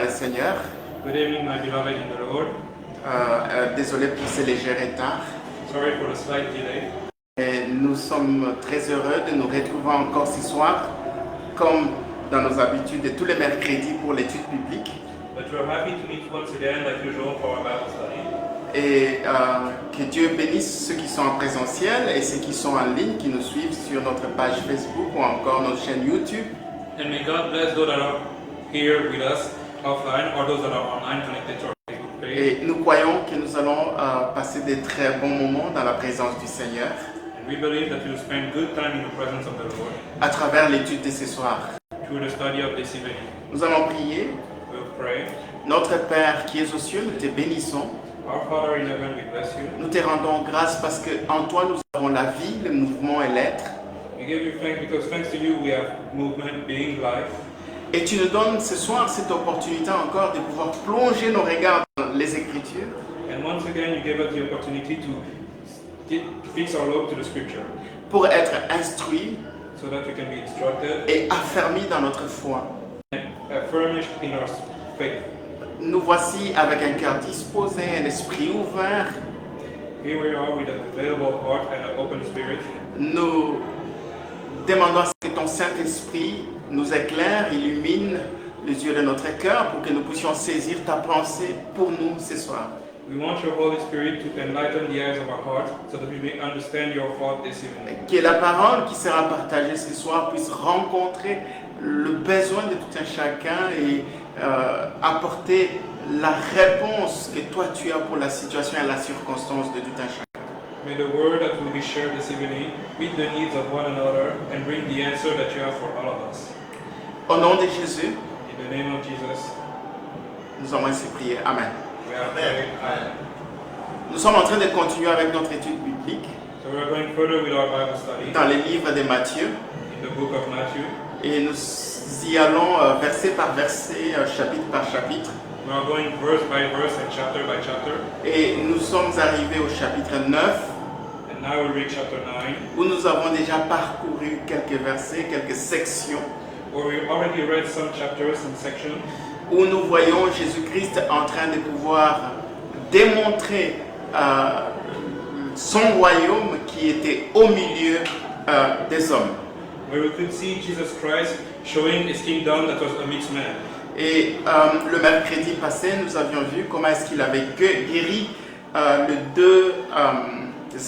le Seigneur. Good evening, my beloved in the Lord. Désolé pour ces légers retards. Sorry for the slight delay. Et nous sommes très heureux de nous retrouver encore ce soir, comme dans nos habitudes et tous les mercredis pour l'étude biblique. But we're happy to meet once again, like usual, for our Bible study. Et que Dieu bénisse ceux qui sont en présentiel et ceux qui sont en ligne, qui nous suivent sur notre page Facebook ou encore notre chaîne YouTube. And may God bless those that are here with us offline or those that are online connected to our Facebook page. Et nous croyons que nous allons passer des très bons moments dans la présence du Seigneur And we believe that you'll spend good time in the presence of the Lord à travers l'étude de ce soir. through the study of this evening. Nous allons prier. We'll pray. Notre Père qui es aux cieux, nous te bénissons. Our Father in heaven, we bless you. Nous te rendons grâce parce qu'en toi nous avons la vie, le mouvement et l'être. We give you thanks because thanks to you we have movement, being, life. Et tu nous donnes ce soir cette opportunité encore de pouvoir plonger nos regards dans les Écritures And once again, you gave us the opportunity to fix our look to the Scripture pour être instruits so that we can be instructed et affermis dans notre foi. and furnished in our faith. Nous voici avec un cœur disposé, un esprit ouvert. Here we are with an available heart and an open spirit. Nous demandons à ce que ton Saint-Esprit nous éclaire, illumine les yeux de notre cœur pour que nous puissions saisir ta pensée pour nous ce soir. We want your Holy Spirit to enlighten the eyes of our heart so that we may understand your thought this evening. Que la parole qui sera partagée ce soir puisse rencontrer le besoin de tout un chacun et apporter la réponse que toi tu as pour la situation et la circonstance de tout un chacun. May the word that will be shared this evening meet the needs of one another and bring the answer that you have for all of us. Au nom de Jésus, In the name of Jesus, nous avons ainsi prié. Amen. we are praying. Amen. Nous sommes en train de continuer avec notre étude biblique So we are going further with our Bible study dans les livres de Matthieu in the book of Matthew. et nous y allons verset par verset, chapitre par chapitre. We are going verse by verse and chapter by chapter. Et nous sommes arrivés au chapitre 9 And now we read chapter 9, où nous avons déjà parcouru quelques versets, quelques sections, where we already read some chapters and sections, où nous voyons Jésus-Christ en train de pouvoir démontrer son royaume qui était au milieu des hommes. where we could see Jesus Christ showing his kingdom that was amidst men. Et le mercredi passé, nous avions vu comment est-ce qu'il avait guéri les deux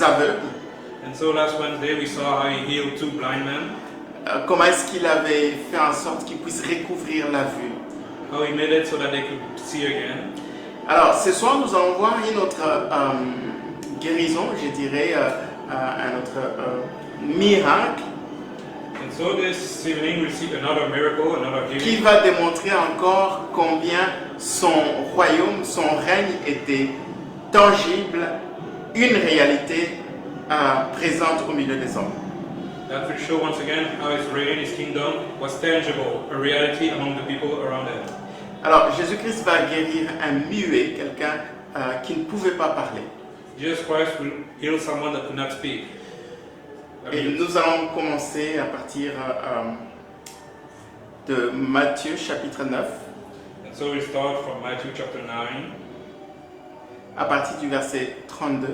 aveugles, And so last Wednesday we saw how he healed two blind men, comment est-ce qu'il avait fait en sorte qu'ils puissent recouvrir la vue. how he made it so that they could see again. Alors, ce soir, nous allons voir une autre guérison, je dirais, un autre miracle And so this evening we see another miracle, another qui healing, va démontrer encore combien son royaume, son règne était tangible, une réalité présente au milieu des hommes. that will show once again how his reign, his kingdom was tangible, a reality among the people around him. Alors, Jésus-Christ va guérir un muet, quelqu'un qui ne pouvait pas parler. Jesus Christ will heal someone that could not speak. Et nous allons commencer à partir de Matthieu chapitre 9, And so we start from Matthew chapter 9, à partir du verset 32.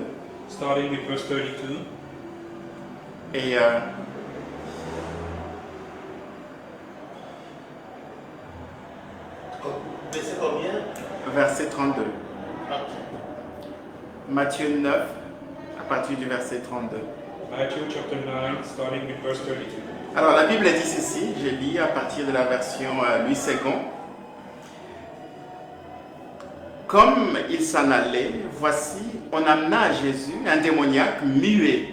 starting with verse 32. Et Verset combien? verset 32. Ah, Matthieu 9, à partir du verset 32. Matthew chapter 9, starting with verse 32. Alors la Bible dit ceci, je lis à partir de la version Louis II. Comme il s'en allait, voici, on amena à Jésus un démoniaque muet.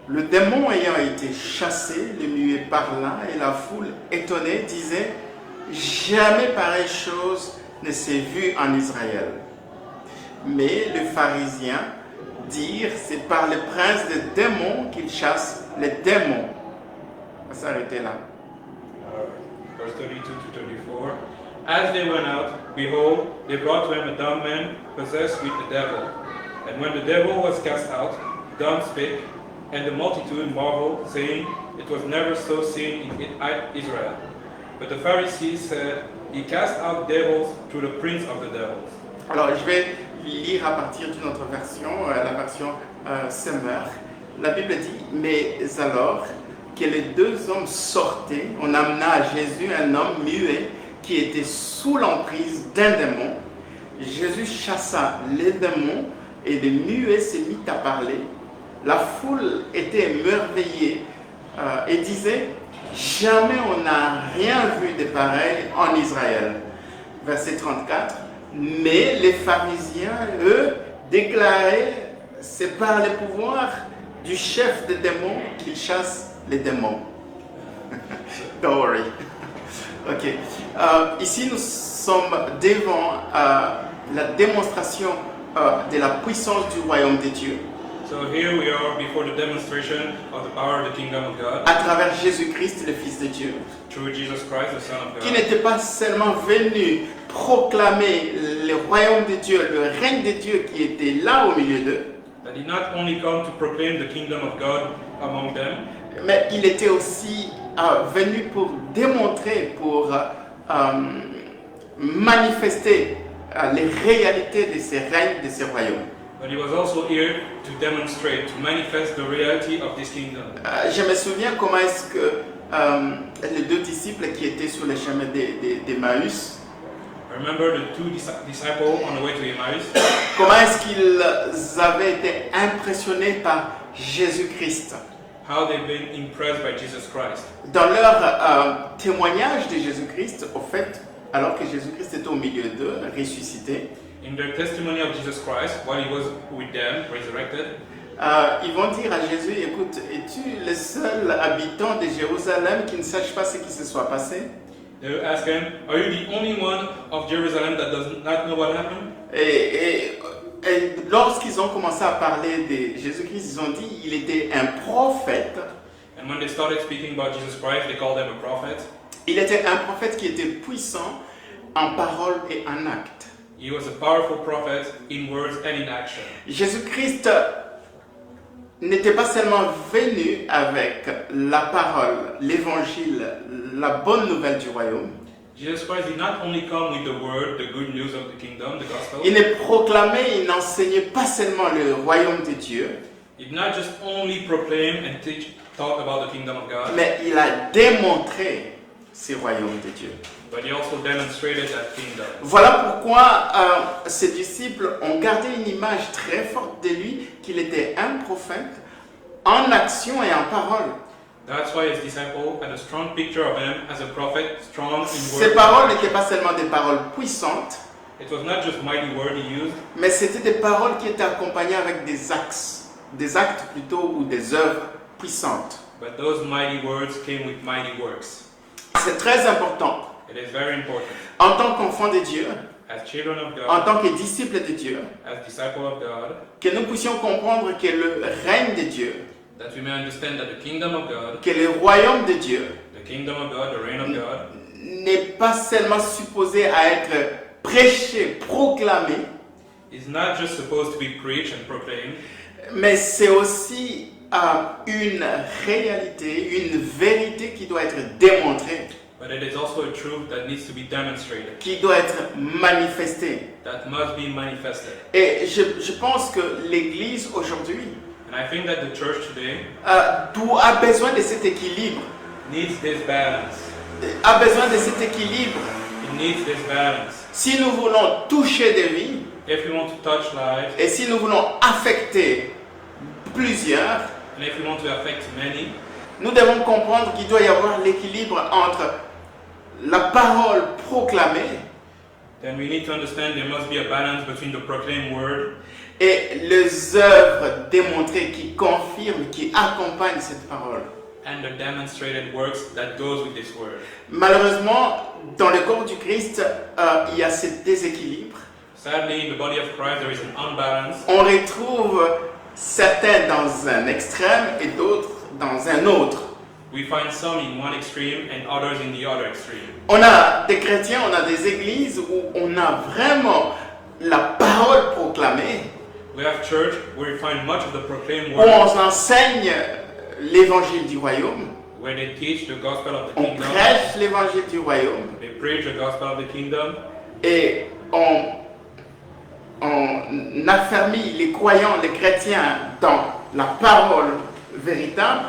Le démon ayant été chassé, le muet parla et la foule étonnée disait « Jamais pareille chose ne s'est vue en Israël. » Mais les pharisiens dirent « C'est par le prince des démons qu'il chasse les démons. » On va s'arrêter là. Verse 32 to 34. As they went out, behold, they brought to him a dumb man possessed with the devil. And when the devil was cast out, the dumb spake, and the multitude marveled, saying, It was never so seen in Israel. But the Pharisees said, He cast out devils through the prince of the devils. Alors, je vais lire à partir d'une autre version, la version Semeur. La Bible dit, mais alors que les deux hommes sortaient, on amena à Jésus un homme muet qui était sous l'emprise d'un démon. Jésus chassa les démons et le muet se mit à parler. La foule était émerveillée et disait, jamais on n'a rien vu de pareil en Israël. Verset 34. Mais les pharisiens, eux, déclaraient, c'est par le pouvoir du chef des démons qu'il chasse les démons. Don't worry. Ok. Ici, nous sommes devant la démonstration de la puissance du royaume de Dieu. So here we are before the demonstration of the power of the kingdom of God À travers Jésus-Christ, le Fils de Dieu, through Jesus Christ, the Son of qui God. n'était pas seulement venu proclamer le royaume de Dieu, le règne de Dieu qui était là au milieu d'eux, That did not only come to proclaim the kingdom of God among them, mais il était aussi venu pour démontrer, pour manifester les réalités de ces règnes, de ces royaumes. but he was also here to demonstrate, to manifest the reality of this kingdom. Je me souviens comment est-ce que les deux disciples qui étaient sur le chemin d'Emmaüs, I remember the two disciples on the way to Emmaus, comment est-ce qu'ils avaient été impressionnés par Jésus-Christ. how they've been impressed by Jesus Christ. Dans leur témoignage de Jésus-Christ, au fait, alors que Jésus-Christ était au milieu d'eux, ressuscité, In their testimony of Jesus Christ, while he was with them, resurrected, ils vont dire à Jésus, écoute, es-tu le seul habitant de Jérusalem qui ne sache pas ce qui se soit passé? they will ask him, Are you the only one of Jerusalem that does not know what happened? Et lorsqu'ils ont commencé à parler de Jésus-Christ, ils ont dit, il était un prophète. And when they started speaking about Jesus Christ, they called him a prophet. Il était un prophète qui était puissant en parole et en acte. He was a powerful prophet in words and in action. Jésus-Christ n'était pas seulement venu avec la parole, l'évangile, la bonne nouvelle du royaume. Jesus Christ did not only come with the word, the good news of the kingdom, the gospel. Il ne proclamait, il n'enseignait pas seulement le royaume de Dieu, He did not just only proclaim and talk about the kingdom of God, mais il a démontré ce royaume de Dieu. but he also demonstrated that kingdom. Voilà pourquoi ses disciples ont gardé une image très forte de lui, qu'il était un prophète en action et en parole. That's why his disciples had a strong picture of him as a prophet, strong in Ses word. paroles n'étaient pas seulement des paroles puissantes, It was not just mighty word he used, mais c'était des paroles qui étaient accompagnées avec des actes plutôt ou des œuvres puissantes. but those mighty words came with mighty works. C'est très important, It is very important. en tant qu'enfants de Dieu, As children of en God, tant que disciples de Dieu, as disciples of God, que nous puissions comprendre que le règne de Dieu, that we may understand that the kingdom of God, que le royaume de Dieu the kingdom of God, the reign of God, n'est pas seulement supposé à être prêché, proclamé, is not just supposed to be preached and proclaimed, mais c'est aussi une réalité, une vérité qui doit être démontrée, but it is also a truth that needs to be demonstrated, qui doit être manifestée. that must be manifested. Et je pense que l'Église aujourd'hui And I think that the church today a besoin de cet équilibre, needs this balance. a besoin de cet équilibre. It needs this balance. Si nous voulons toucher des vies If we want to touch lives, et si nous voulons affecter plusieurs, and if we want to affect many, nous devons comprendre qu'il doit y avoir l'équilibre entre la parole proclamée then we need to understand there must be a balance between the proclaimed word et les œuvres démontrées qui confirment, qui accompagnent cette parole. and the demonstrated works that goes with this word. Malheureusement, dans le corps du Christ, il y a ce déséquilibre. Sadly, in the body of Christ, there is an unbalance. On retrouve certains dans un extrême et d'autres dans un autre. We find some in one extreme and others in the other extreme. On a des chrétiens, on a des églises où on a vraiment la parole proclamée, We have church where we find much of the proclaimed où word, on enseigne l'évangile du royaume, where they teach the gospel of the on kingdom. prêche l'évangile du royaume They preach the gospel of the kingdom, et on affermit les croyants, les chrétiens dans la parole véritable,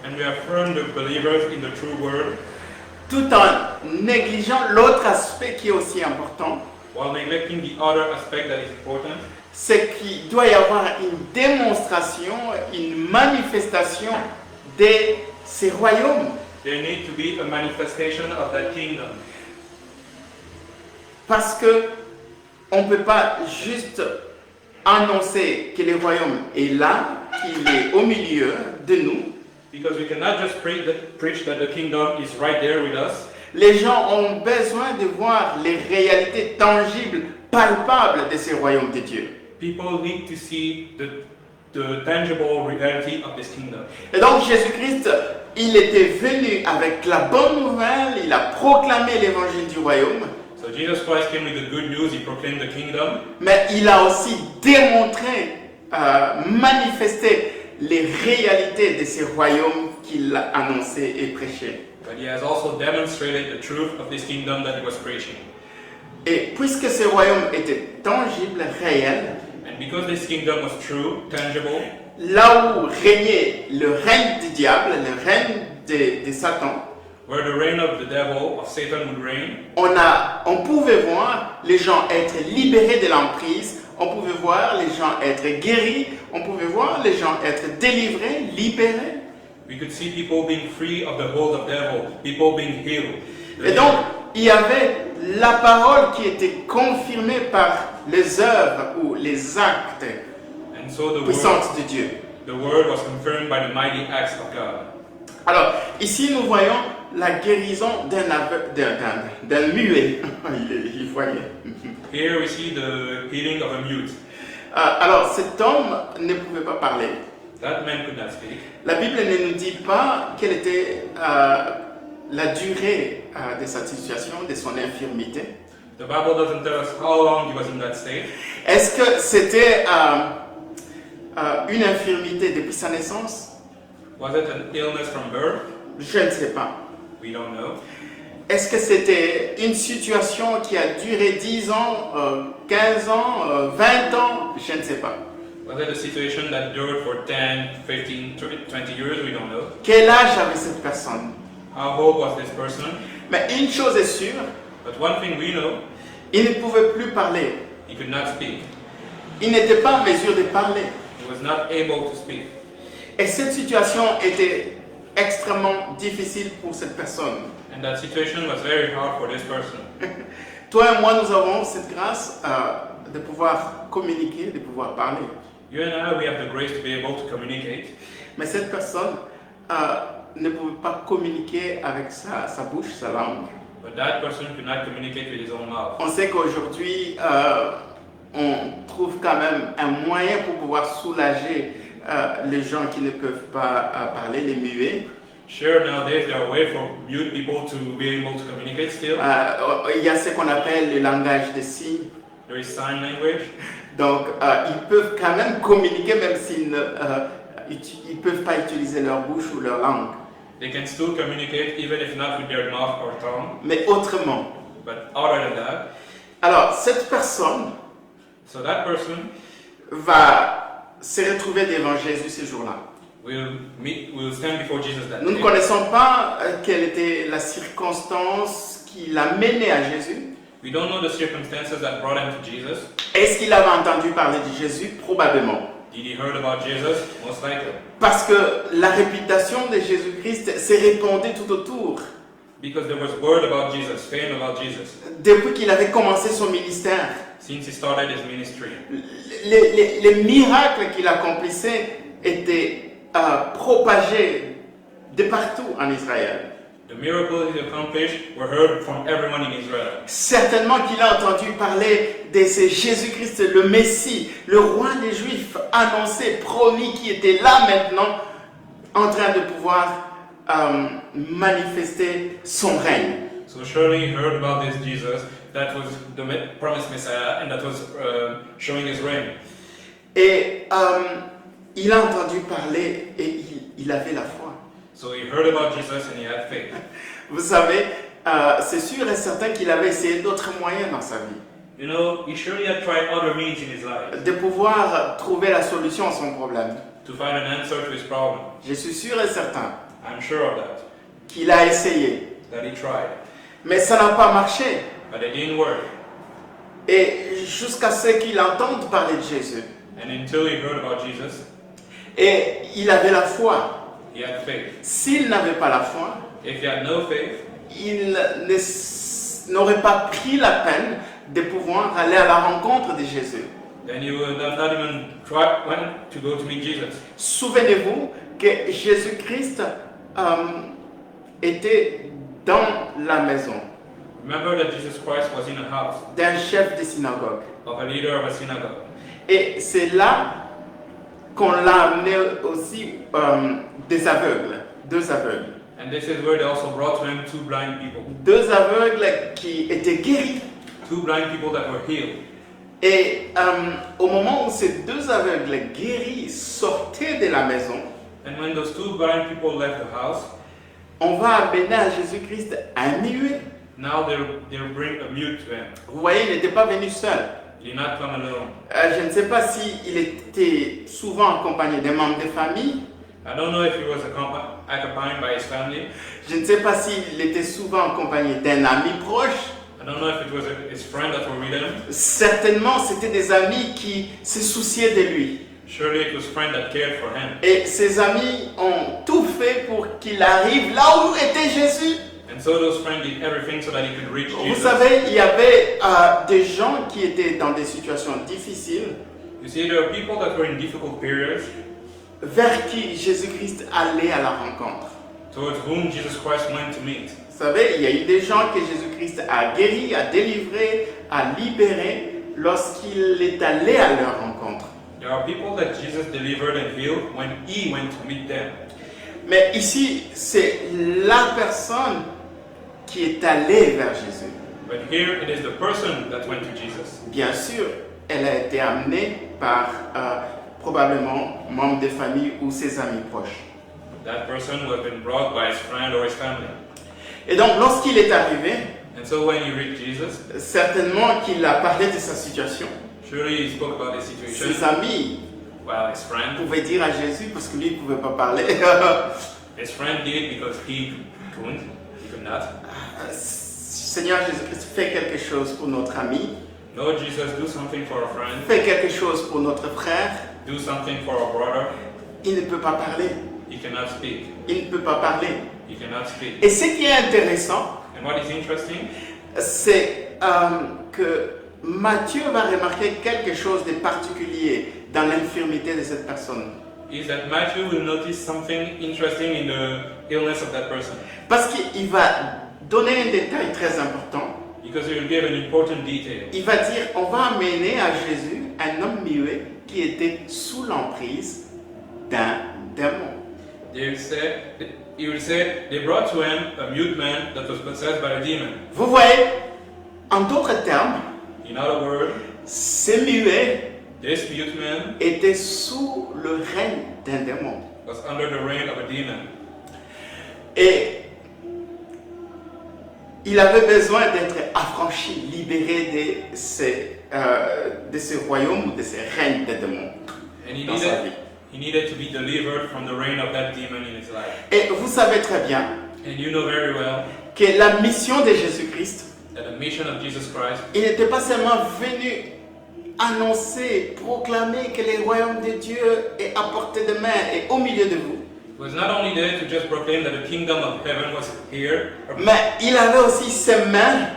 and we affirm the believers in the true word, tout en négligeant l'autre aspect qui est aussi important, while neglecting the other aspect that is important. c'est qu'il doit y avoir une démonstration, une manifestation de ces royaumes. There need to be a manifestation of that kingdom. Parce que on ne peut pas juste annoncer que le royaume est là, qu'il est au milieu de nous. Because we cannot just preach that the kingdom is right there with us. Les gens ont besoin de voir les réalités tangibles, palpables de ces royaumes de Dieu. People need to see the tangible reality of this kingdom. Et donc Jésus-Christ, il était venu avec la bonne nouvelle, il a proclamé l'évangile du royaume, So Jesus Christ came with the good news, he proclaimed the kingdom, mais il a aussi démontré, manifesté les réalités de ces royaumes qu'il a annoncés et prêchés. but he has also demonstrated the truth of this kingdom that he was preaching. Et puisque ces royaumes étaient tangibles, réels, And because this kingdom was true, tangible, là où régnait le règne du diable, le règne de Satan, where the reign of the devil, of Satan would reign, on pouvait voir les gens être libérés de l'emprise, on pouvait voir les gens être guéris, on pouvait voir les gens être délivrés, libérés. we could see people being free of the hold of devil, people being healed. Et donc, il y avait la parole qui était confirmée par les œuvres ou les actes And so puissants de Dieu. the word was confirmed by the mighty acts of God. Alors, ici, nous voyons la guérison d'un muet. Il voyait. Here we see the healing of a mute. Alors, cet homme ne pouvait pas parler. That man could not speak. La Bible ne nous dit pas quelle était la durée de sa situation, de son infirmité. The Bible doesn't tell us how long he was in that state. Est-ce que c'était une infirmité depuis sa naissance? Was it an illness from birth? Je ne sais pas. We don't know. Est-ce que c'était une situation qui a duré 10 ans, 15 ans, 20 ans? Je ne sais pas. Was it a situation that endured for 10, 15, 20 years? We don't know. Quel âge avait cette personne? How old was this person? Mais une chose est sûre, But one thing we know, il ne pouvait plus parler. he could not speak. Il n'était pas en mesure de parler. He was not able to speak. Et cette situation était extrêmement difficile pour cette personne. And that situation was very hard for this person. Toi et moi, nous avons cette grâce de pouvoir communiquer, de pouvoir parler. You and I, we have the grace to be able to communicate. Mais cette personne ne pouvait pas communiquer avec sa bouche, sa langue. But that person could not communicate with his own mouth. On sait qu'aujourd'hui, on trouve quand même un moyen pour pouvoir soulager les gens qui ne peuvent pas parler, les muets. Sure, nowadays there are ways for mute people to be able to communicate still. Il y a ce qu'on appelle le langage des signes. There is sign language. Donc, ils peuvent quand même communiquer même s'ils ne peuvent pas utiliser leur bouche ou leur langue. They can still communicate even if not with their mouth or tongue. Mais autrement. But other than that, Alors, cette personne so that person va se retrouver devant Jésus ce jour-là. will stand before Jesus that Nous ne day. connaissons pas quelle était la circonstance qui l'a mené à Jésus. We don't know the circumstances that brought him to Jesus. Est-ce qu'il avait entendu parler de Jésus? Probablement. Did he heard about Jesus? Most likely. Parce que la réputation de Jésus-Christ s'est répandue tout autour. Because there was word about Jesus, fame about Jesus, Depuis qu'il avait commencé son ministère, since he started his ministry. les miracles qu'il accomplissait étaient propagés de partout en Israël. The miracles he accomplished were heard from everyone in Israel. Certainement qu'il a entendu parler de ce Jésus-Christ, le Messie, le roi des Juifs, annoncé, promis, qui était là maintenant, en train de pouvoir manifester son règne. So surely he heard about this Jesus that was the promised Messiah and that was showing his reign. Et il a entendu parler et il avait la foi. So he heard about Jesus and he had faith. Vous savez, c'est sûr et certain qu'il avait essayé d'autres moyens dans sa vie, You know, he surely had tried other means in his life de pouvoir trouver la solution à son problème. to find an answer to his problem. Je suis sûr et certain I'm sure of that, qu'il a essayé, that he tried. mais ça n'a pas marché. But it didn't work. Et jusqu'à ce qu'il entende parler de Jésus. And until he heard about Jesus, Et il avait la foi. he had faith. S'il n'avait pas la foi, If he had no faith, il n'aurait pas pris la peine de pouvoir aller à la rencontre de Jésus. then he would have not even tried went to go to meet Jesus. Souvenez-vous que Jésus-Christ était dans la maison Remember that Jesus Christ was in a house d'un chef de synagogue. of a leader of a synagogue. Et c'est là qu'on l'a amené aussi des aveugles, deux aveugles. And this is where they also brought to him two blind people. Deux aveugles qui étaient guéris. Two blind people that were healed. Et au moment où ces deux aveugles guéris sortaient de la maison, And when those two blind people left the house, on va amener à Jésus-Christ un muet. now they'll bring a mute to him. Vous voyez, il n'était pas venu seul. He did not come alone. Je ne sais pas s'il était souvent accompagné des membres de famille. I don't know if he was accompanied by his family. Je ne sais pas s'il était souvent accompagné d'un ami proche. I don't know if it was his friend that were with him. Certainement, c'était des amis qui se souciaient de lui. Surely it was friend that cared for him. Et ses amis ont tout fait pour qu'il arrive là où était Jésus. And so those friends did everything so that he could reach Vous Jesus. savez, il y avait des gens qui étaient dans des situations difficiles, You see, there are people that were in difficult periods vers qui Jésus-Christ allait à la rencontre. towards whom Jesus Christ went to meet. Vous savez, il y a eu des gens que Jésus-Christ a guéris, a délivrés, a libérés lorsqu'il est allé à leur rencontre. There are people that Jesus delivered and healed when he went to meet them. Mais ici, c'est la personne qui est allée vers Jésus. But here it is the person that went to Jesus. Bien sûr, elle a été amenée par probablement membres de famille ou ses amis proches. That person who had been brought by his friend or his family. Et donc, lorsqu'il est arrivé, And so when he reached Jesus, certainement qu'il a parlé de sa situation. surely he spoke about his situation, Ses amis while his friend pouvaient dire à Jésus, parce que lui ne pouvait pas parler, His friend did because he couldn't, he could not. Seigneur Jésus-Christ, fais quelque chose pour notre ami, Lord Jesus, do something for our friend, fais quelque chose pour notre frère. do something for our brother. Il ne peut pas parler. He cannot speak. Il ne peut pas parler. He cannot speak. Et ce qui est intéressant, And what is interesting c'est que Matthieu va remarquer quelque chose de particulier dans l'infirmité de cette personne. is that Matthew will notice something interesting in the illness of that person. Parce qu'il va donner un détail très important. Because he will give an important detail. Il va dire, on va amener à Jésus un homme muet qui était sous l'emprise d'un démon. He will say, they brought to him a mute man that was possessed by a demon. Vous voyez, en d'autres termes, In other words, ce muet this mute man était sous le règne d'un démon. was under the reign of a demon. Et il avait besoin d'être affranchi, libéré de ce royaume ou de ce règne des démons And dans sa vie. he needed to be delivered from the reign of that demon in his life. Et vous savez très bien And you know very well que la mission de Jésus-Christ, that the mission of Jesus Christ il n'était pas seulement venu annoncer, proclamer que le royaume de Dieu est à portée de main et au milieu de vous, was not only there to just proclaim that the kingdom of heaven was here, mais il avait aussi ses mains,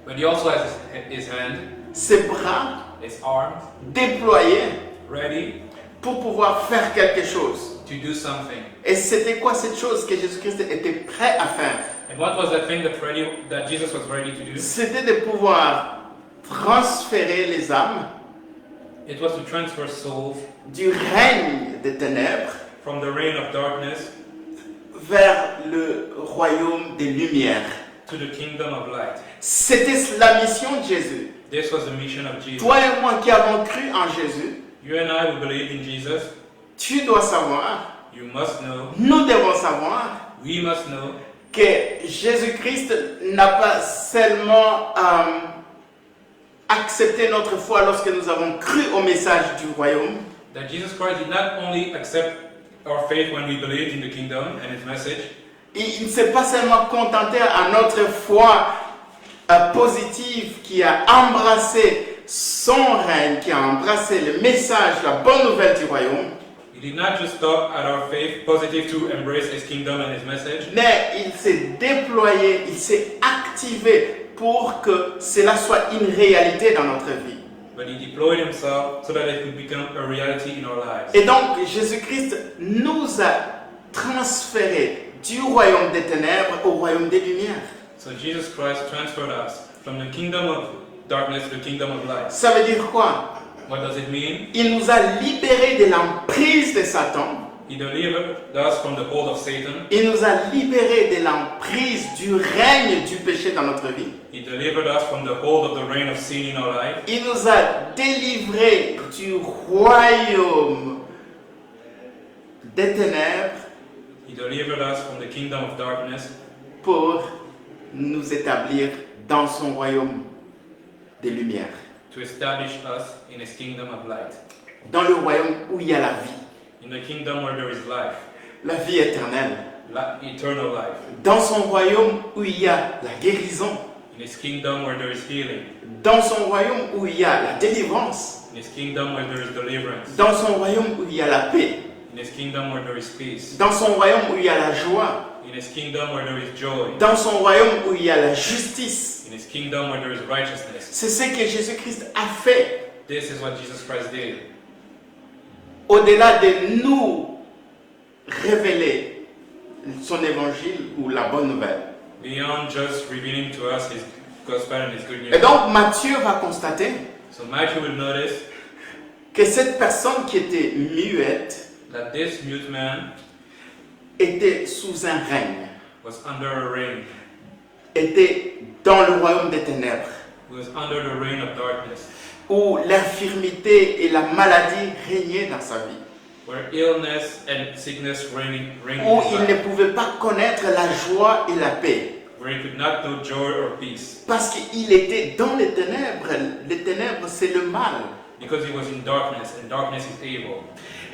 but he also has his hand, ses bras his arms, déployés ready pour pouvoir faire quelque chose. to do something. Et c'était quoi cette chose que Jésus-Christ était prêt à faire? And what was that thing that Jesus was ready to do? C'était de pouvoir transférer les âmes It was to transfer souls du règne des ténèbres from the reign of darkness vers le royaume des lumières. to the kingdom of light. C'était la mission de Jésus. This was the mission of Jesus. Toi et moi qui avons cru en Jésus, You and I who believe in Jesus, tu dois savoir, you must know nous devons savoir we must know que Jésus-Christ n'a pas seulement accepté notre foi lorsque nous avons cru au message du royaume, that Jesus Christ did not only accept our faith when we believed in the kingdom and its message, il ne s'est pas seulement contenté à notre foi positive qui a embrassé son règne, qui a embrassé le message, la bonne nouvelle du royaume, he did not just stop at our faith positive to embrace his kingdom and his message, mais il s'est déployé, il s'est activé pour que cela soit une réalité dans notre vie. but he deployed himself so that it could become a reality in our lives. Et donc Jésus-Christ nous a transférés du royaume des ténèbres au royaume des lumières. So Jesus Christ transferred us from the kingdom of darkness to the kingdom of light. Ça veut dire quoi? What does it mean? Il nous a libérés de l'emprise de Satan. He delivered us from the hold of Satan. Il nous a libérés de l'emprise du règne du péché dans notre vie. He delivered us from the hold of the reign of sin in our life. Il nous a délivrés du royaume des ténèbres He delivered us from the kingdom of darkness pour nous établir dans son royaume des lumières. to establish us in his kingdom of light. Dans le royaume où il y a la vie, In the kingdom where there is life, la vie éternelle. eternal life. Dans son royaume où il y a la guérison. In his kingdom where there is healing. Dans son royaume où il y a la délivrance. In his kingdom where there is deliverance. Dans son royaume où il y a la paix. In his kingdom where there is peace. Dans son royaume où il y a la joie. In his kingdom where there is joy. Dans son royaume où il y a la justice. In his kingdom where there is righteousness. C'est ce que Jésus-Christ a fait. This is what Jesus Christ did. Au-delà de nous révéler son évangile ou la bonne nouvelle. Beyond just revealing to us his gospel and his good Et news. donc Matthieu va constater So Matthew will notice que cette personne qui était muette that this mute man était sous un règne, was under a reign. était dans le royaume des ténèbres, He was under the reign of darkness, où l'infirmité et la maladie régnaient dans sa vie, where illness and sickness reigned in où his il ne life, pouvait pas connaître la joie et la paix, where he could not know joy or peace, parce qu'il était dans les ténèbres. Les ténèbres, c'est le mal. because he was in darkness, and darkness is evil.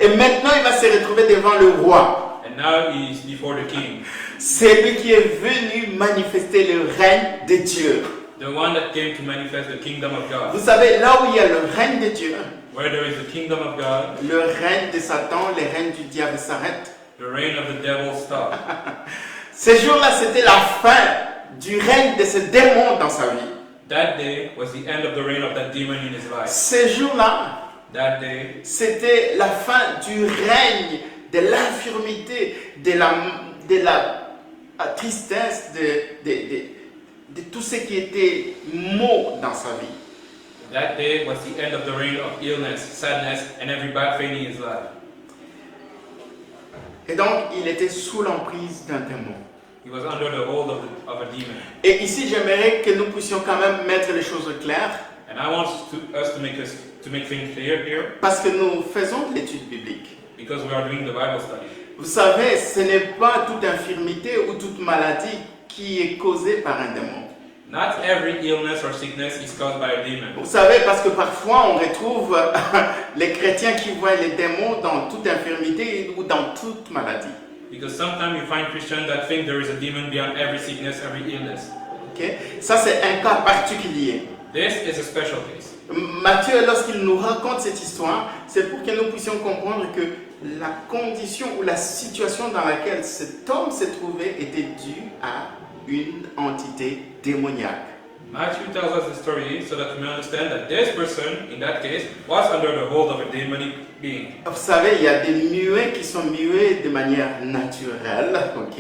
Et maintenant, il va se retrouver devant le roi. And now he is before the king, C'est lui qui est venu manifester le règne de Dieu. the one that came to manifest the kingdom of God. Vous savez, là où il y a le règne de Dieu, Where there is the kingdom of God, le règne de Satan, le règne du diable s'arrête. the reign of the devil stopped. Ce jour-là, c'était la fin du règne de ce démon dans sa vie. That day was the end of the reign of that demon in his life. Ce jour-là, That day, c'était la fin du règne de l'infirmité, de la tristesse, de tout ce qui était maux dans sa vie. that day was the end of the reign of illness, sadness, and every bad thing in his life. Et donc, il était sous l'emprise d'un démon. He was under the hold of a demon. Et ici, j'aimerais que nous puissions quand même mettre les choses claires, And I want us to make things clear here, parce que nous faisons de l'étude biblique. because we are doing the Bible study. Vous savez, ce n'est pas toute infirmité ou toute maladie qui est causée par un démon. Not every illness or sickness is caused by a demon. Vous savez, parce que parfois on retrouve les chrétiens qui voient les démons dans toute infirmité ou dans toute maladie. Because sometimes you find Christians that think there is a demon beyond every sickness, every illness. Ok? Ça, c'est un cas particulier. This is a special case. Matthieu, lorsqu'il nous raconte cette histoire, c'est pour que nous puissions comprendre que la condition ou la situation dans laquelle cet homme s'est trouvé était due à une entité démoniaque. Matthew tells us the story so that we understand that this person, in that case, was under the hold of a demonic being. Vous savez, il y a des muets qui sont muets de manière naturelle, ok?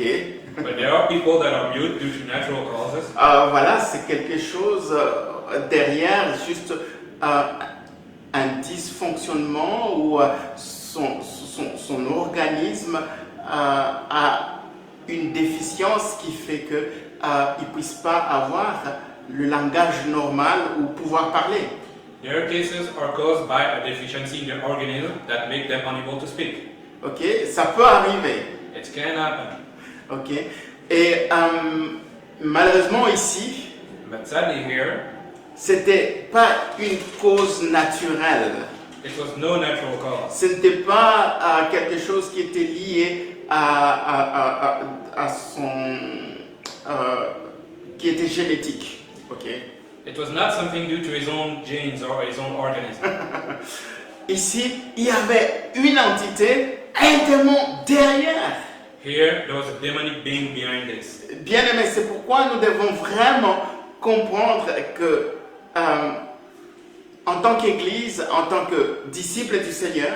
But there are people that are mute due to natural causes. Voilà, c'est quelque chose derrière, juste un dysfonctionnement ou son organisme a une déficience qui fait qu'il ne puisse pas avoir le langage normal ou pouvoir parler. Their cases are caused by a deficiency in their organism that make them unable to speak. Ok, ça peut arriver. It can happen. Ok. Et malheureusement ici, But sadly here, c'était pas une cause naturelle. it was no natural cause. Ce n'était pas quelque chose qui était lié à son... qui était génétique. Ok. It was not something due to his own genes or his own organism. Ici, il y avait une entité, un démon derrière. Here, there was a demonic being behind this. Bien aimé, c'est pourquoi nous devons vraiment comprendre que, en tant qu'Église, en tant que disciples du Seigneur,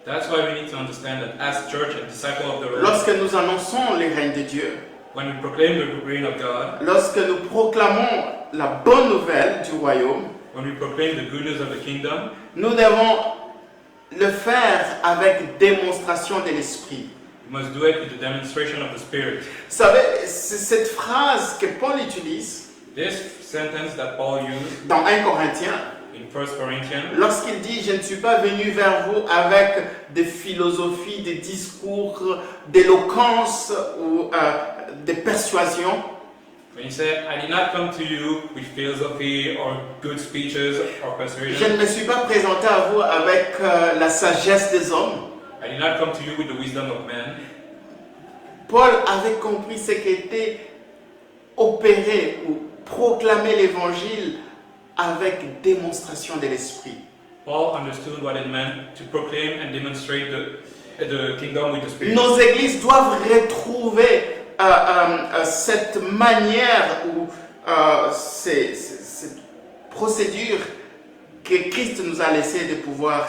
That's why we need to understand that as church and disciple of the Lord, lorsque nous annonçons les règnes de Dieu, when we proclaim the reign of God, lorsque nous proclamons la bonne nouvelle du royaume, when we proclaim the good news of the kingdom, nous devons le faire avec démonstration de l'Esprit. we must do it with the demonstration of the Spirit. Vous savez, c'est cette phrase que Paul utilise This sentence that Paul used dans 1 Corinthiens, in 1 Corinthians, lorsqu'il dit « Je ne suis pas venu vers vous avec des philosophies, des discours, d'éloquence ou de persuasion. » when he said, I did not come to you with philosophy or good speeches or Je ne persuasion, me suis pas présenté à vous avec la sagesse des hommes. I did not come to you with the wisdom of men. Paul avait compris ce qu'était opérer ou proclamer l'évangile avec démonstration de l'esprit. Paul understood what it meant to proclaim and demonstrate the kingdom with the Spirit. Nos églises doivent retrouver cette manière ou cette procédure que Christ nous a laissé de pouvoir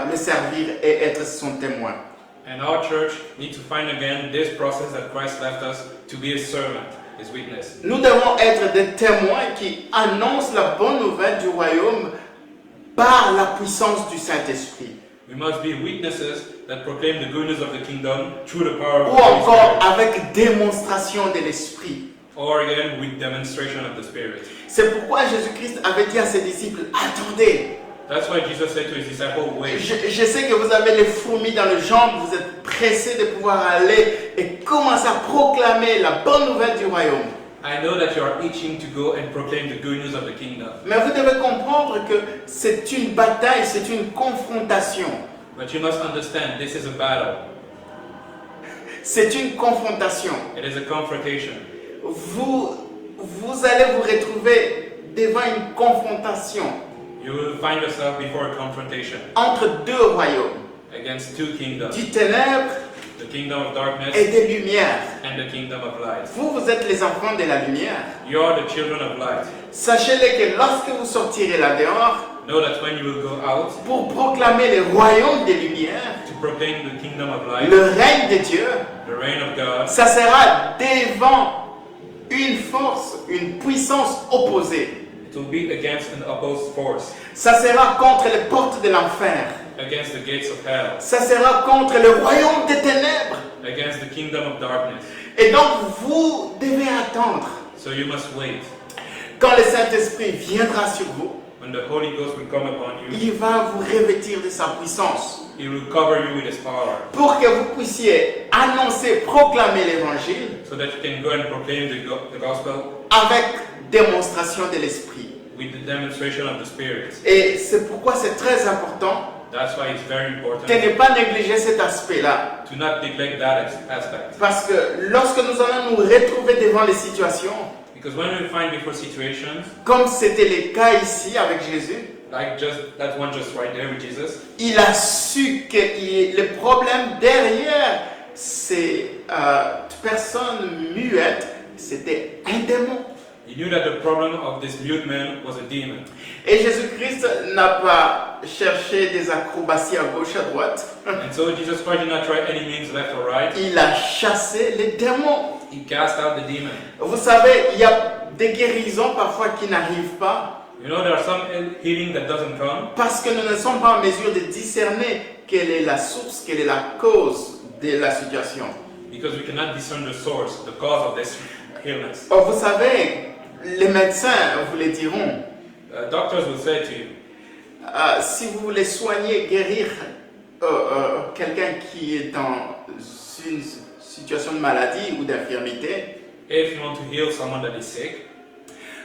le servir et être son témoin. And our church needs to find again this process that Christ left us to be His servant, His witness. Nous devons être des témoins qui annoncent la bonne nouvelle du royaume par la puissance du Saint-Esprit. We must be witnesses that proclaim the goodness of the kingdom through the power of Ou the Holy encore Spirit, avec démonstration de l'Esprit. or again with demonstration of the Spirit. C'est pourquoi Jésus-Christ avait dit à ses disciples, attendez, That's why Jesus said to His disciples, wait. je sais que vous avez les fourmis dans les jambes, vous êtes pressés de pouvoir aller et commencer à proclamer la bonne nouvelle du royaume. I know that you are itching to go and proclaim the good news of the kingdom. Mais vous devez comprendre que c'est une bataille, c'est une confrontation. But you must understand, this is a battle. C'est une confrontation. It is a confrontation. Vous allez vous retrouver devant une confrontation You will find yourself before a confrontation entre deux royaumes, against two kingdoms, du ténèbre the kingdom of darkness et des lumières. and the kingdom of light. Vous êtes les enfants de la lumière. You are the children of light. Sachez-le que lorsque vous sortirez là dehors Know that when you will go out pour proclamer le royaume des lumières, to proclaim the kingdom of light, le règne de Dieu, the reign of God, ça sera devant une force, une puissance opposée. it will be against an opposed force, Ça sera contre les portes de l'enfer. against the gates of hell, Ça sera contre le royaume des ténèbres. against the kingdom of darkness. Et donc vous devez attendre. So you must wait. Quand le Saint-Esprit viendra sur vous, When the Holy Ghost will come upon you, il va vous revêtir de sa puissance He will cover you with His power, pour que vous puissiez annoncer, proclamer l'évangile so that you can go and proclaim the gospel avec démonstration de l'Esprit. with the demonstration of the Spirit. Et c'est pourquoi c'est très important That's why it's very important de ne pas négliger cet aspect-là. to not neglect that aspect. Parce que lorsque nous allons nous retrouver devant les situations, Because when we find before situations, comme c'était le cas ici avec Jésus, like just that one just right there with Jesus, il a su que le problème derrière ces personnes muettes, c'était un démon. he knew that the problem of this mute man was a demon. Et Jésus-Christ n'a pas cherché des acrobaties à gauche, à droite. And so Jesus Christ did not try any means left or right. Il a chassé les démons. He cast out the demon. Vous savez, il y a des guérisons parfois qui n'arrivent pas You know, there are some healing that doesn't come parce que nous ne sommes pas en mesure de discerner quelle est la source, quelle est la cause de la situation. because we cannot discern the source, the cause of this illness. Or, vous savez, les médecins vous le diront, Doctors will say to you, si vous voulez soigner, guérir quelqu'un qui est dans une situation de maladie ou d'infirmité, if you want to heal someone that is sick,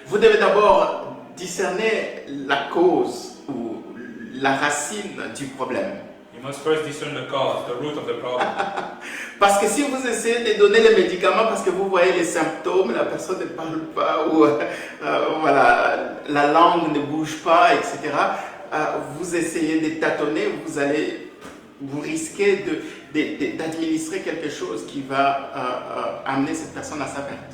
vous devez d'abord discerner la cause ou la racine du problème. you must first discern the cause, the root of the problem. Parce que si vous essayez de donner les médicaments parce que vous voyez les symptômes, la personne ne parle pas ou voilà, la langue ne bouge pas, etc., vous essayez de tâtonner, vous risquez d'administrer quelque chose qui va amener cette personne à sa perte.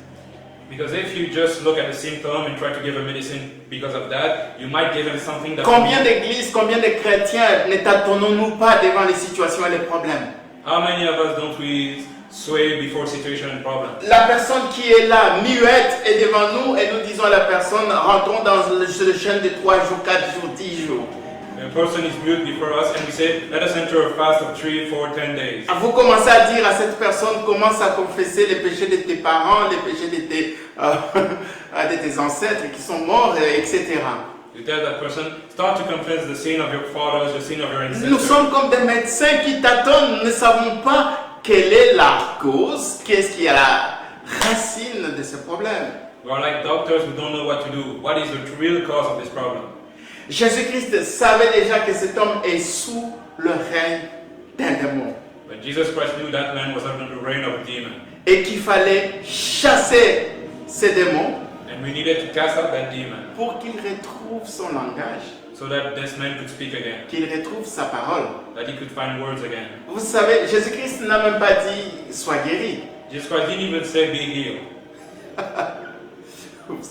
Because if you just look at the symptom and try to give a medicine because of that, you might give him something that... Combien d'églises, combien de chrétiens ne tâtonnons-nous pas devant les situations et les problèmes? How many of us don't we sway before situation and problem? La personne qui est là, muette, est devant nous et nous disons à la personne, rentrons dans le jeûne de 3 jours, 4 jours, 10 jours. A person is mute before us and we say, let us enter a fast of 3, 4, 10 days. Vous commencez à dire à cette personne, commence à confesser les péchés de tes parents, les péchés de tes ancêtres qui sont morts, etc. You tell that person, start to confess the sin of your fathers, the sin of your ancestors. Nous sommes comme des médecins qui tâtonnent, nous ne savons pas quelle est la cause, qu'est-ce qui est la racine de ce problème. We are like doctors who don't know what to do. What is the real cause of this problem? Jésus-Christ savait déjà que cet homme est sous le règne d'un démon But Jesus Christ knew that man was under the reign of a demon. et qu'il fallait chasser ces démons And we needed to cast out that demon pour qu'il retrouve son langage, so that this man could speak again, qu'il retrouve sa parole. that he could find words again. Vous savez, Jésus-Christ n'a même pas dit « sois guéri ». Jesus Christ didn't even say be healed. Vous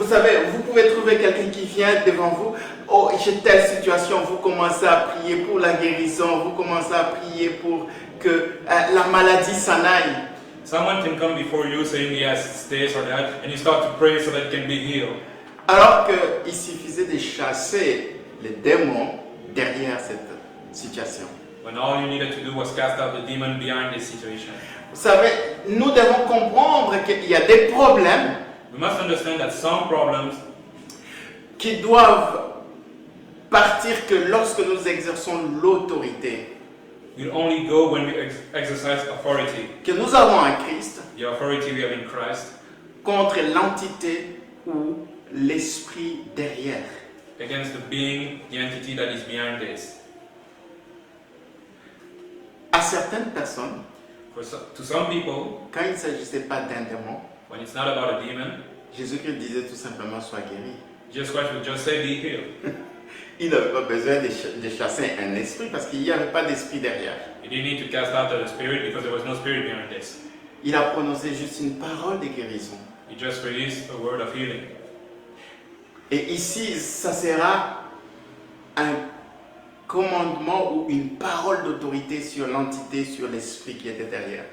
savez, vous pouvez trouver quelqu'un qui vient devant vous. Oh, j'ai telle situation. Vous commencez à prier pour la guérison. Vous commencez à prier pour que la maladie s'en aille. Someone can come before you saying yes, it's this or that, and you start to pray so that it can be healed. Alors qu'il suffisait de chasser les démons derrière cette situation. When all you needed to do was cast out the demon behind this situation. Vous savez, nous devons comprendre qu'il y a des problèmes We must understand that some problems qui doivent partir que lorsque nous exerçons l'autorité will only go when we exercise authority, que nous avons en Christ the authority we have in Christ, contre l'entité ou l'esprit derrière. against the being, the entity that is behind this. À certaines personnes, To some people, quand il ne s'agissait pas d'un démon, when it's not about a demon, Jésus-Christ disait tout simplement sois guéri. Jesus Christ would just say be healed. Il n'avait pas besoin de chasser un esprit parce qu'il n'y avait pas d'esprit derrière. He didn't need to cast out the spirit because there was no spirit behind this. Il a prononcé juste une parole de guérison. He just released a word of healing. Et ici, ça sera un commandement ou une parole d'autorité sur l'entité, sur l'esprit qui était derrière.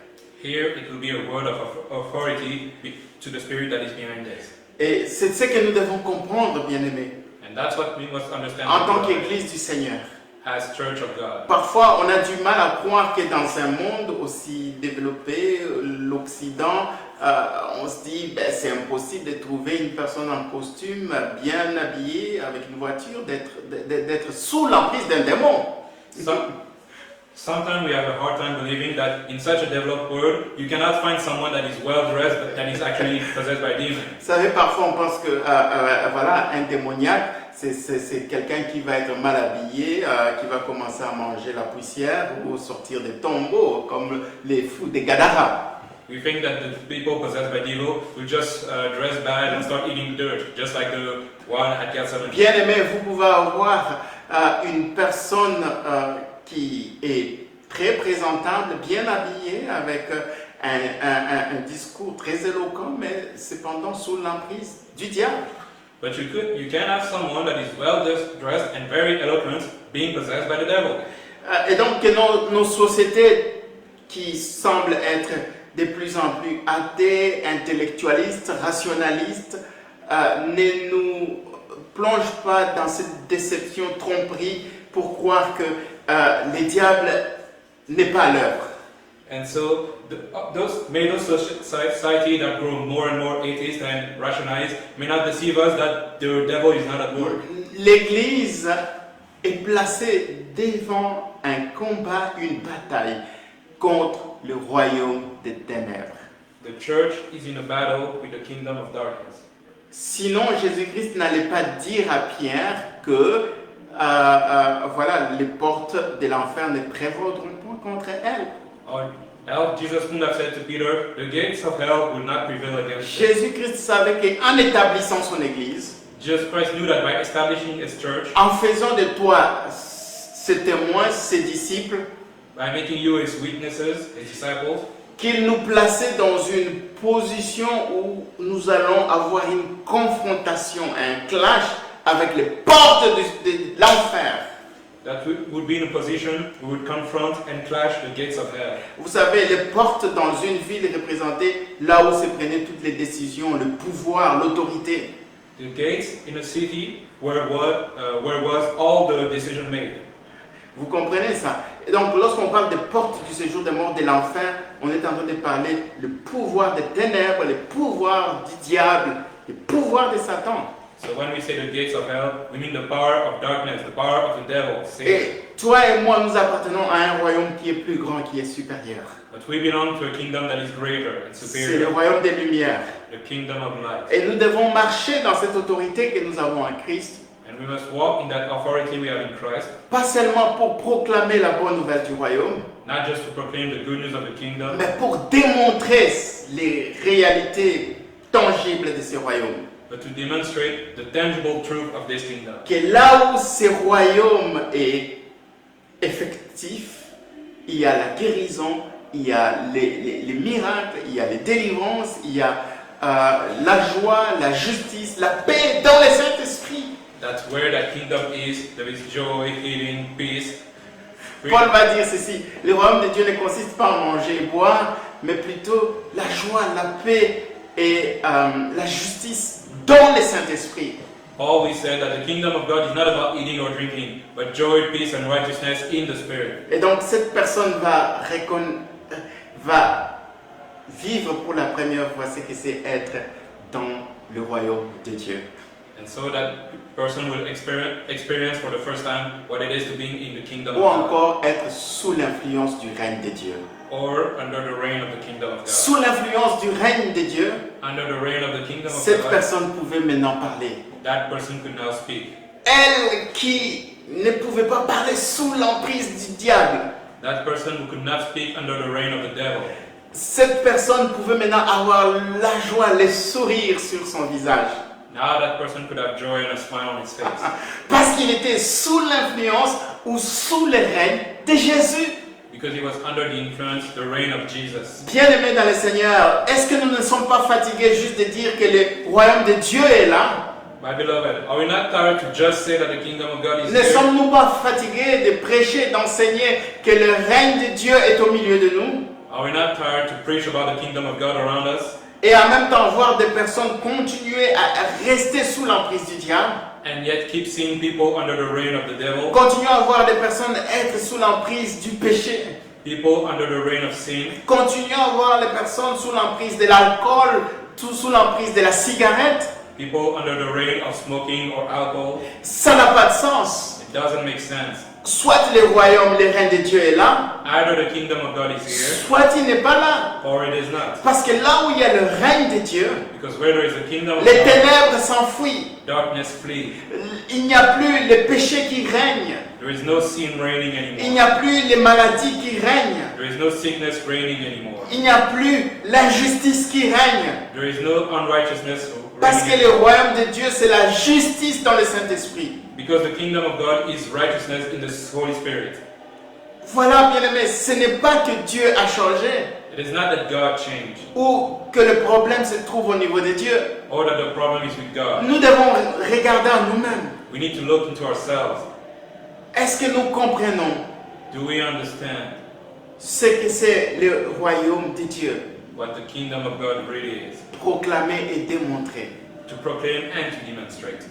Here it will be a word of authority to the spirit that is behind this. Et c'est ce que nous devons comprendre, bien-aimés, And that's what we must understand en tant qu'Église du Seigneur. as Church of God. Parfois, on a du mal à croire que dans un monde aussi développé, l'Occident, on se dit ben, c'est impossible de trouver une personne en costume, bien habillée, avec une voiture, d'être sous l'emprise d'un démon. Sometimes we have a hard time believing that in such a developed world, you cannot find someone that is well dressed but that is actually possessed by demons. Vous savez, parfois on pense que voilà, un démoniaque, c'est quelqu'un qui va être mal habillé, qui va commencer à manger la poussière ou sortir des tombeaux, comme les fous des Gadara. We think that the people possessed by devil will just dress bad and start eating dirt, just like the one at Gethsemane. Bien aimé, vous pouvez avoir une personne qui est très présentable, bien habillée, avec un discours très éloquent, mais cependant sous l'emprise du diable. But you can have someone that is well dressed and very eloquent being possessed by the devil. Et donc nos sociétés qui semblent être de plus en plus athées, intellectualistes, rationalistes, ne nous plongent pas dans cette déception, tromperie, pour croire que le diable n'est pas à l'œuvre. And so those society that grow more and more atheist and rationalized may not deceive us that the devil is not at work. L'Église est placée devant un combat, une bataille. contre le royaume des ténèbres. The church is in a battle with the kingdom of darkness. Sinon, Jésus-Christ n'allait pas dire à Pierre que voilà, les portes de l'enfer ne prévaudront pas contre elle. Or else Jesus would have said to Peter, the gates of hell will not prevail against you. Jésus-Christ savait qu'en établissant son Église, Jesus Christ knew that by establishing his church, en faisant de toi ses témoins, ses disciples, by making you his witnesses, his disciples, qu'il nous plaçait dans une position où nous allons avoir une confrontation, un clash avec les portes de l'enfer. that we would be in a position we would confront and clash the gates of hell. Vous savez, les portes dans une ville représentaient là où se prenaient toutes les décisions, le pouvoir, l'autorité. The gates in a city where was all the decision made. Vous comprenez ça? Et donc, lorsqu'on parle des portes du séjour des morts de l'enfer, on est en train de parler du pouvoir des ténèbres, le pouvoir du diable, le pouvoir de Satan. So when we say the gates of hell, we mean the power of darkness, the power of the devil, Satan. Et toi et moi, nous appartenons à un royaume qui est plus grand, qui est supérieur. But we belong to a kingdom that is greater and C'est le superior, royaume des lumières. the kingdom of light. Et nous devons marcher dans cette autorité que nous avons en Christ, And we must walk in that authority we have in Christ, pas seulement pour proclamer la bonne nouvelle du royaume, not just to proclaim the good news of the kingdom, mais pour démontrer les réalités tangibles de ce royaume. but to demonstrate the tangible truth of this kingdom. Que là où ce royaume est effectif, il y a la guérison, il y a les miracles, il y a les délivrances, il y a la joie, la justice, la paix dans le Saint-Esprit. That's where that kingdom is. There is joy, healing, peace. Paul va dire ceci, le royaume de Dieu ne consiste pas à manger et boire, mais plutôt la joie, la paix et la justice dans le Saint-Esprit. Paul, we said that the kingdom of God is not about eating or drinking, but joy, peace, and righteousness in the Spirit. Et donc cette personne va vivre pour la première fois ce que c'est être dans le royaume de Dieu. And so that person will experience for the first time what it is to be in the kingdom Ou of God, encore être sous l'influence du règne de Dieu. or under the reign of the kingdom of God. Sous l'influence du règne de Dieu, Under the reign of the kingdom of cette God, personne pouvait maintenant parler. that person could now speak. Elle qui ne pouvait pas parler sous l'emprise du diable, That person who could not speak under the reign of the devil. cette personne pouvait maintenant avoir la joie, le sourire sur son visage. Now that person could have joy and a smile on his face. Parce qu'il était sous l'influence ou sous le règne de Jésus. Because he was under the influence, the reign of Jesus. Bien-aimés dans le Seigneur, est-ce que nous ne sommes pas fatigués juste de dire que le royaume de Dieu est là? My beloved, are we not tired to just say that the kingdom of God is Ne here? sommes-nous pas fatigués de prêcher, d'enseigner que le règne de Dieu est au milieu de nous? Are we not tired to preach about the kingdom of God around us? Et en même temps voir des personnes continuer à rester sous l'emprise du diable? And yet keep seeing people under the reign of the devil? Continuons à voir des personnes être sous l'emprise du péché? People under the reign of sin? Continuons à voir les personnes sous l'emprise de l'alcool, sous l'emprise de la cigarette? People under the reign of smoking or alcohol? Ça n'a pas de sens. It doesn't make sense. Soit le royaume, le règne de Dieu est là, Either the kingdom of God is here, soit il n'est pas là. or it is not. Parce que là où il y a le règne de Dieu, Because where there is a kingdom of les God, ténèbres s'enfuient. darkness flee. Il n'y a plus le péché qui règne. There is no sin reigning Il anymore. n'y a plus les maladies qui règnent. There is no sickness reigning anymore. Il n'y a plus l'injustice qui règne. There is no unrighteousness Parce que reigning le royaume de Dieu, c'est la justice dans le Saint-Esprit. because the kingdom of God is righteousness in the Holy Spirit. Voilà, bien-aimés, ce n'est pas que Dieu a changé It is not that God changed ou que le problème se trouve au niveau de Dieu. or that the problem is with God. Nous devons regarder à nous-mêmes. We need to look into ourselves. Est-ce que nous comprenons Do we understand ce que c'est le royaume de Dieu? what the kingdom of God really is? Proclamer et démontrer. To proclaim and to demonstrate.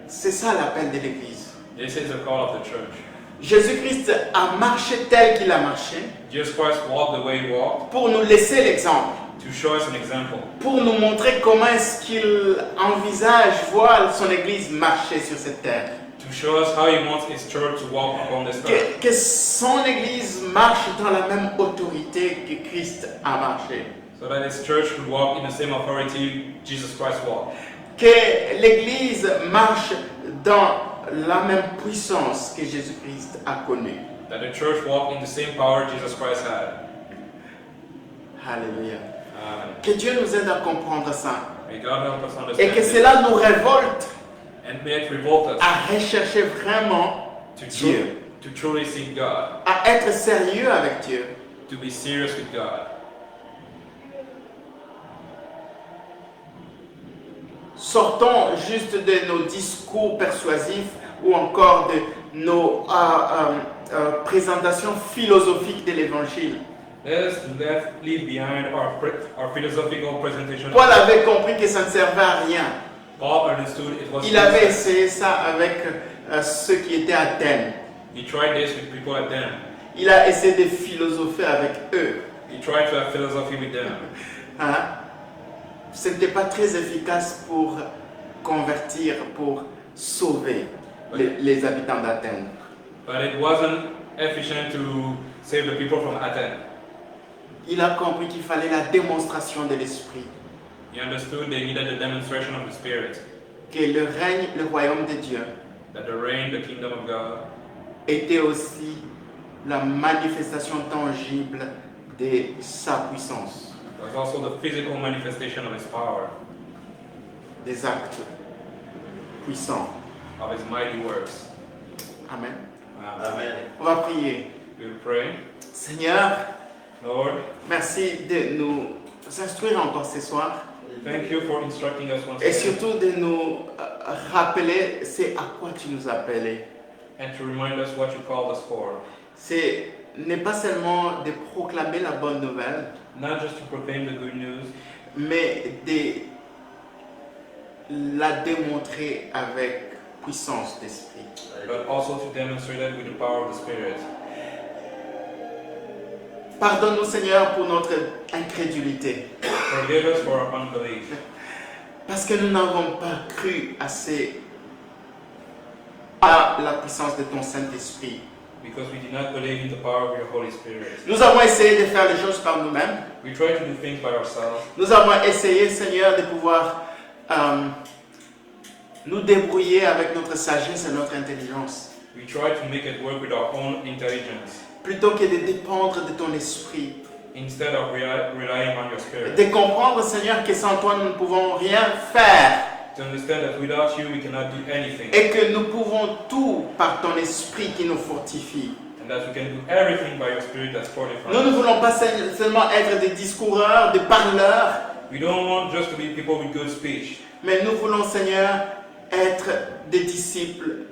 C'est ça l'appel de l'Église. This is the call of the church. Jésus-Christ a marché tel qu'il a marché Jesus Christ walked the way he walked pour nous laisser l'exemple, to show us an example, pour nous montrer comment est-ce qu'il envisage, voit son Église marcher sur cette terre. to show us how He wants His church to walk upon this earth. Que son Église marche dans la même autorité que Christ a marché. So that His church will walk in the same authority Jesus Christ walked. Que l'Église marche dans la même puissance que Jésus-Christ a connue. That the church walk in the same power Jesus Christ had. Alléluia. Amen. Que Dieu nous aide à comprendre ça. May God help us Et understand que this. cela nous révolte And may it revolt us à rechercher vraiment to, Dieu, to truly seek God, à être sérieux avec Dieu. to be serious with God. Sortons juste de nos discours persuasifs ou encore de nos présentations philosophiques de l'Évangile. Let's leave behind our philosophical presentation. Paul avait compris que ça ne servait à rien. Paul understood it was Il avait useless. essayé ça avec ceux qui étaient à Athènes. He tried this with people at them. Il a essayé de philosopher avec eux. He tried to have philosophy with them. Hein? Ce n'était pas très efficace pour convertir, pour sauver les habitants d'Athènes. But it wasn't efficient to save the people from Athens. Il a compris qu'il fallait la démonstration de l'Esprit, He understood they needed a demonstration of the Spirit. que le règne, le royaume de Dieu That the reign, the kingdom of God, était aussi la manifestation tangible de sa puissance, was also the physical manifestation of His power, des actes puissants. of His mighty works. Amen. Amen. On va prier. We will pray. Seigneur, Lord, merci de nous instruire encore ce soir thank you for instructing us once et again surtout de nous rappeler c'est à quoi tu nous appelais. and to remind us what you called us for. C'est n'est pas seulement de proclamer la bonne nouvelle, Not just to proclaim the good news, mais de la démontrer avec puissance d'esprit. but also to demonstrate it with the power of the Spirit. Pardonne-nous Seigneur pour notre incrédulité, Forgive us for our unbelief, parce que nous n'avons pas cru assez à la puissance de ton Saint-Esprit. because we did not believe in the power of your Holy Spirit. Nous avons essayé de faire les choses par nous-mêmes. We tried to do things by ourselves. Nous avons essayé, Seigneur, de pouvoir nous débrouiller avec notre sagesse et notre intelligence, We tried to make it work with our own intelligence plutôt que de dépendre de ton esprit. instead of relying on your Spirit. De comprendre, Seigneur, que sans toi, nous ne pouvons rien faire To understand that without you we cannot do anything, et que nous pouvons tout par ton esprit qui nous fortifie. and that we can do everything by your Spirit that's fortified. Nous ne voulons pas seulement être des discoureurs, des parleurs, We don't want just to be people with good speech, mais nous voulons, Seigneur, être des disciples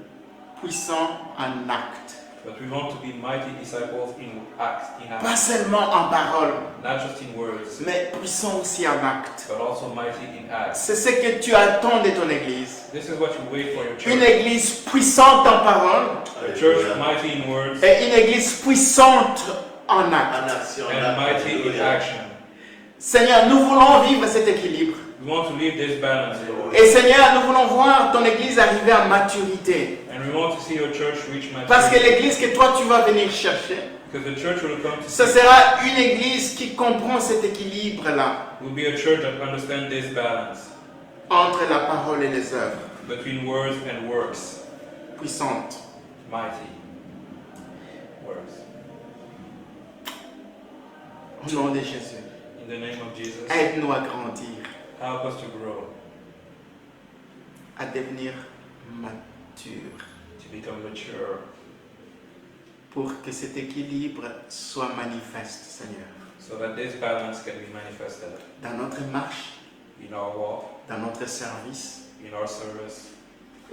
puissants en acte. but we want to be mighty disciples in acts, Pas seulement en parole, not just in words, mais puissants aussi en acte. but also mighty in acts. C'est ce que tu attends de ton Église. This is what you wait for your Une church. Église puissante en parole A church mighty in words et une Église puissante en En acte. action. and mighty in Alléluia. action. Seigneur, nous voulons vivre cet équilibre. We want to live this balance, Lord. Et Seigneur, nous voulons voir ton Église arriver à maturité. And we want to see your church reach Parce que maturity. l'Église que toi tu vas venir chercher, Because the church will come to ce see sera une Église qui comprend cet équilibre-là will be a church that understands this balance entre la parole et les œuvres between words and works. puissantes. Mighty works. Au nom de Jésus, In the name of Jesus, aide-nous à grandir, help us to grow, à devenir matures, to become mature, pour que cet équilibre soit manifeste, Seigneur, so that this balance can be manifested dans notre marche, in our walk, dans notre service in our service,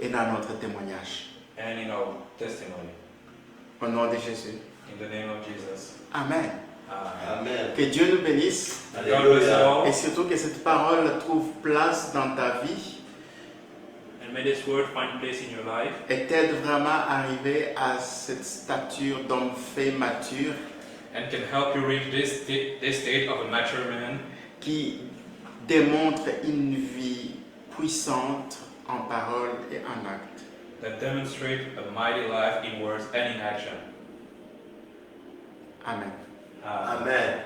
et dans notre témoignage. and in our testimony. Au nom de Jésus. In the name of Jesus. Amen. Amen. Amen. Que Dieu nous bénisse God bless you Alléluia. all, et surtout que cette parole trouve place dans ta vie and may this word find place in your life et t'aide vraiment à arriver à cette stature d'homme fait mature and can help you reach this state of a mature man qui démontre une vie puissante en parole et en acte. that demonstrate a mighty life in words and in action. Amen. Amen. Amen.